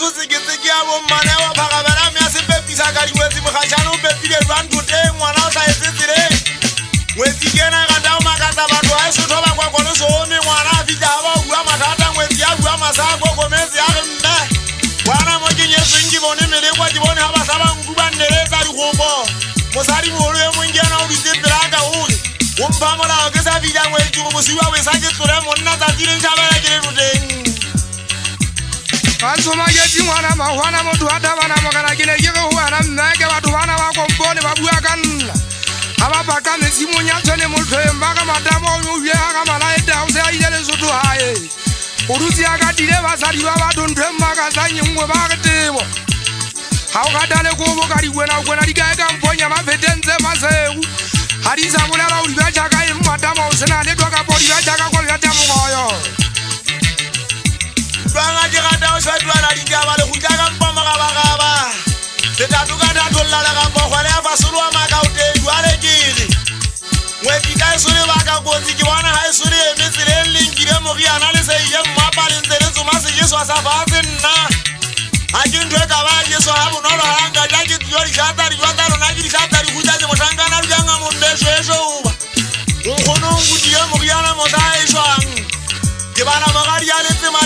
tshotse ke tse ke a bommane wa phagabela me a se pepisa ka dingwetsi mogatšhane o pepile jwang toteng ngwana o tlhaetse tseleng ngwetsi kena gata o makatsa batho a e sotho ba kwakole soome ngwana a fitlha ga ba o bua mathata ngwetsi a bua masako kometse a re mme ngwana mo ke nyetsweng ke bone melekwa ke bone ga ba sa banku ba nneletsa dikgopo mosadi mogolo e mong ke ena o ditse pelaka ore o mpha molao ke sa fitlha ngwetsi go bosiwa o e sa ke tlole monna tsatsi le ntšhabela ke le toteng Ansoma ke ngwana mahwana motho a tabana mogana ke ne ke go wana mme ke batho bana ba kompone ba bua ka nna ga ba baka metsimong ya tshwane motlhoeng ba ka matamo o bie ga malaete a o se a ile lesotho gae o dutse ya ka dile basadi ba batho ntho e mmakasang nngwe ba re tebo ga o gatale kobo ka dikwena di kae ka mponya mafeteng tse masegu ga di sa bolela o di ba jaaka eng matamo o sena letwa kapo di ba jaaka ko ya tamogoyo Banga ke gata o shatwana ditaba le gutla ka mpa magabagaba setatu ka thatolola ka mpa gole ya fasolo wa makauteng jwale kele ngwetsi ka e sole baka kotsi ke bona ga e sole eme tseleng lenkile moriana le seile mmapa le ntse le tsoma sejeswa sa fatshe nna ga ke ntho e ka ba jeswa ga bonolo ganka ja ke tio dišata dijwa tsa lona ke dišata di gutla ke motlhankana dijanga mondešoešoba nkgono nkutile moriana motsa e šwang ke bana mogadi a letsema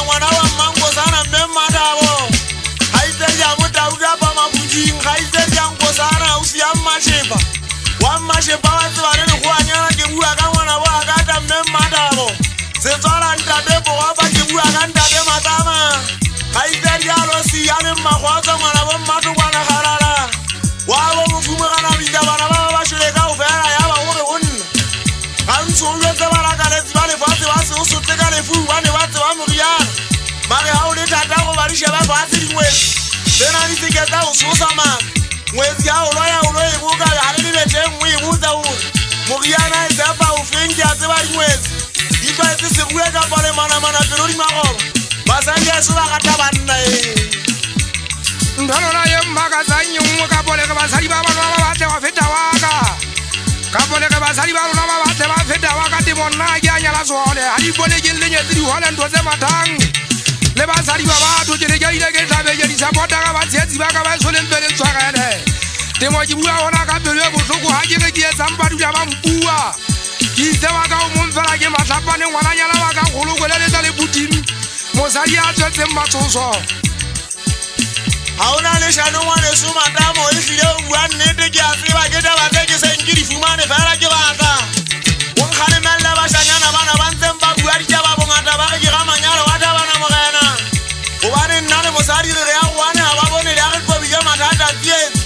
ngwana wa mmankosana mme mmadabo ga itse dia motaudapa mabuting ga itse diankosana o sia mmashepa wa mmashepa wa tsebane le goanyana ke bua ka ngwana bo a kata mme mmadabo setswala ntate bogopa ke bua ka ntate matama ga itse dialo sia le mmago a tswa ngwana bo mmato kwana galala wa bo mofumogana bitsa bana ba ba šole ka go fela ya ba gore go nna ga ntsho o jetse balakaletsi ba lefatshe ba se o sotse ka lefu bane ba tseba moriana mare ga o le thata go badiše ba fatshe dingwetsi tsena di seketsa go sosa maka ngwetsi ga o loya o lo e boka ga le lebeteng o e botsa ore moriana e tsepa o feng ke a tseba dingwetsi di tlwaetse segule kapa le manamana pelo di magoba basadi a se ba gata banna ntholona ye mmakatsang nngwe ka poleke basadi ba bana ba batle wa feta waka ka poleke basadi ba rona ba batle ba feta waka temonna ke a nyala sone ga di bone ke lenyetse digole ntho tse mathang le basadi ba batho ke ne ke ile ke tlabeke disapota ka batshetsi ba ka ba soleng pele ntshwagele temo ke bua gona ka pelo e botlhoko ga ke re ke etsang badula ba mpua ke itse wa ka o mong fela ke matlhapane ngwananyana wa ka kgolo kweleletsa le botimi mosadi a tswetseng matshoso ga o na le šano ngwaneso matamo e tlile o bua nnete ke a tseba ke tabatse ke seng ke di fumane fela ke batla o nkgalemelle bašanyana bana ba ntseng ba bua ditaba bongata ba ge ke ga manyalo wa tabana mogena gobane nna le mosadi re re ya goane ga ba bone le ya ge kobile mathata tsietse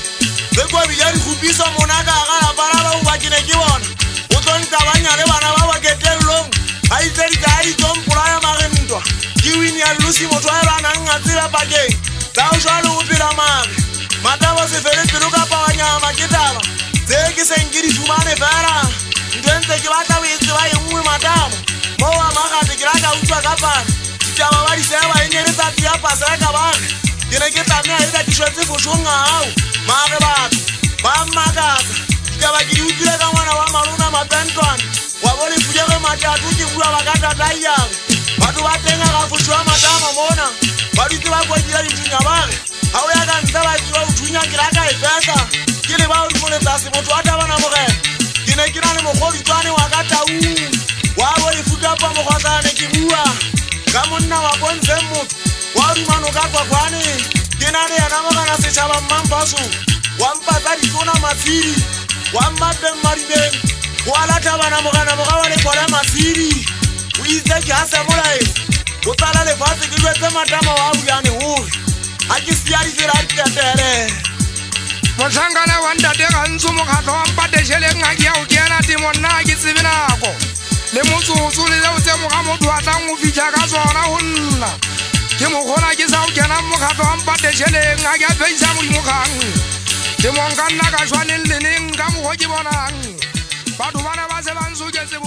ge kobile dikgopiso monaka ga lapala ba o ba ke ne ke bona o tlonkabanya le bana ba baketelelong ga itse dikaya ditsompolaya magentwa ke wini ya lusi motho a e banang a tsela pakeng tsa o jwale o phela mare matabo se fele pelo ka pawanyama ke taba tse ke seng ke di fumane fela ntho ntse ke batla o e tseba e nngwe matamo mo wa magate ke raka utlwa ka pana ditaba ba di seba e ne le tsatsi ya pasa ka bage ke ne ke tlamea e tla ke shwetse fošong a hao mare batho ba mmakatsa ditaba ke di utlwile ka ngwana wa malona mapentwana wa bone fudege matatu ke bua ba ka tataiang batho ba tenga ga fošo wa matama mona ba dutse ba kwatila dithunya bage ga o ya ka ntle ba tsiwa o thunya ke raka e fesa ke le ba o dimonetsase motho a tabana mogena ke ne ke na le mokgoditswane wa ka taung wa bo lefutapa mogotlane ke bua ka monna wa bontseng motho wa dumano ka kwakwane ke na le yena mogana setšhaba mmampaso wa mpatsa ditona matshedi wa mmapeng madibeng go a latlhabana mogana moga wa lekgole matshedi o itse ke a semolaetsa o tsala lefatshe ke dwetse matama wa buane gore ga ke sia ditsela a ditetele motlhankana wa ntate gantso mokgatlho wa mpatešheleng ga ke ya go kena temo nna ga ke tsebe nako le motsotso le leo tse moga motho a tlang go fitlha ka tsona go nna ke mokgona ke sa go kena mokgatlho wa mpatešheleng ga ke a feisa modimokgang temong ka nna ka šwaneng leneng ka mokgwa ke bonang batho bana ba se bantsoketse